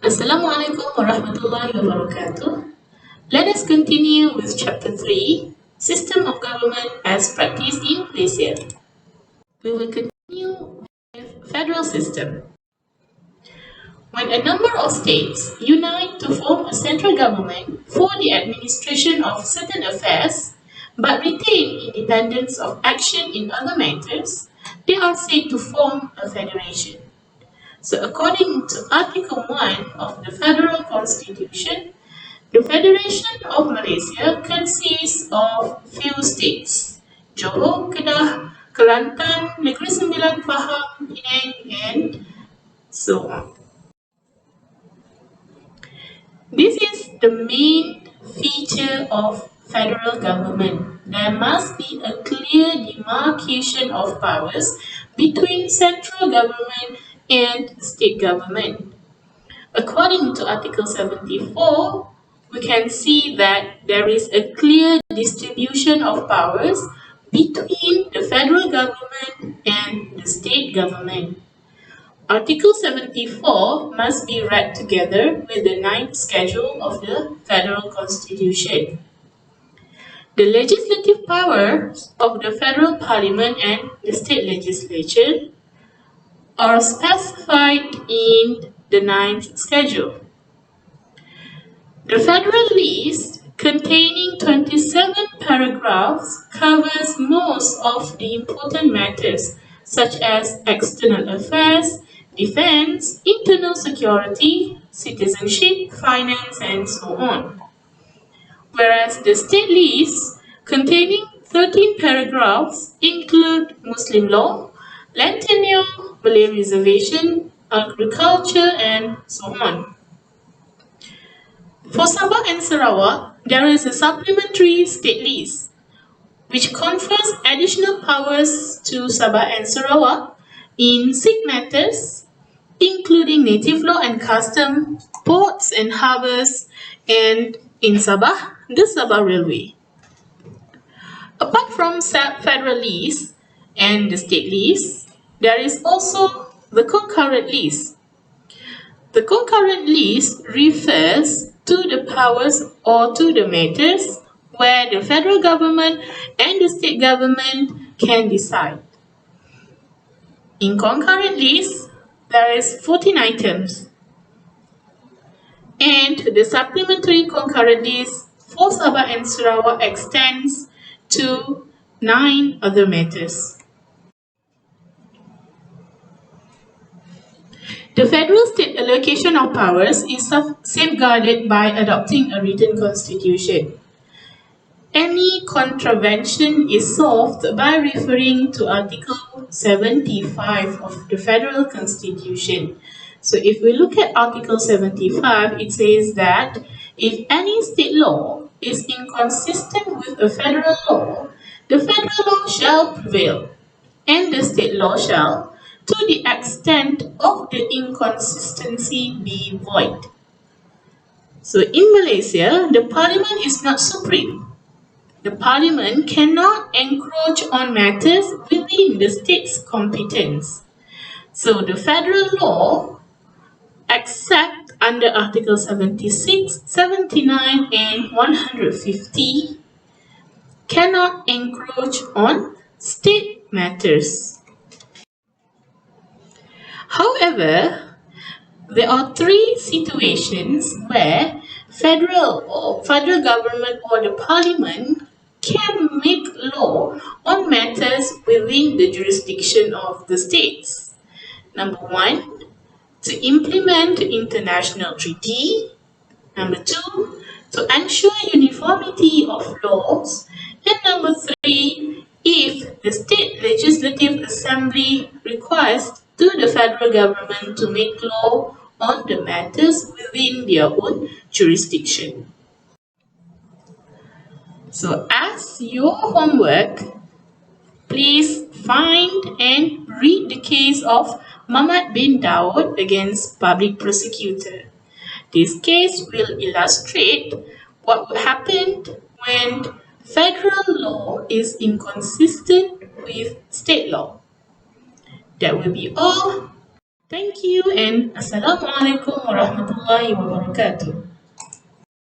Assalamualaikum warahmatullahi wabarakatuh. Let us continue with Chapter 3, System of Government as Practiced in Malaysia. We will continue with Federal System. When a number of states unite to form a central government for the administration of certain affairs, but retain independence of action in other matters, they are said to form a federation. So according to Article 1 of the Federal Constitution, the Federation of Malaysia consists of few states: Johor, Kedah, Kelantan, Negeri Sembilan, Pahang, Penang, and so on. This is the main feature of federal government. There must be a clear demarcation of powers between central government and state government. According to Article 74, we can see that there is a clear distribution of powers between the federal government and the state government. Article 74 must be read together with the 9th schedule of the Federal Constitution. The legislative powers of the Federal Parliament and the state legislature are specified in the 9th schedule. The Federal List, containing 27 paragraphs, covers most of the important matters such as external affairs, defense, internal security, citizenship, finance, and so on. Whereas the State List, containing 13 paragraphs, include Muslim law, land tenure, Malay reservation, agriculture, and so on. For Sabah and Sarawak, there is a supplementary state list, which confers additional powers to Sabah and Sarawak in 6 matters, including native law and custom, ports and harbours, and in Sabah, the Sabah Railway. Apart from federal list and the state list, there is also the concurrent list. The concurrent list refers to the powers or to the matters where the federal government and the state government can decide. In concurrent list, there is 14 items. And the supplementary concurrent list for Sabah and Sarawak extends to 9 other matters. The federal state allocation of powers is safeguarded by adopting a written constitution. Any contravention is solved by referring to Article 75 of the Federal Constitution. So if we look at Article 75, it says that if any state law is inconsistent with a federal law, the federal law shall prevail, and the state law shall, to the extent of the inconsistency, be void. So in Malaysia, the parliament is not supreme. The parliament cannot encroach on matters within the state's competence. So the federal law, except under Article 76, 79 and 150, cannot encroach on state matters. However, there are 3 situations where federal government or the parliament can make law on matters within the jurisdiction of the states. Number 1, to implement international treaty. Number 2, to ensure uniformity of laws. And number 3, if the state legislative assembly requires to the federal government to make law on the matters within their own jurisdiction. So as your homework, please find and read the case of Muhammad bin Daud against public prosecutor. This case will illustrate what happened when federal law is inconsistent with state law. That will be all. Thank you and Assalamualaikum warahmatullahi wabarakatuh.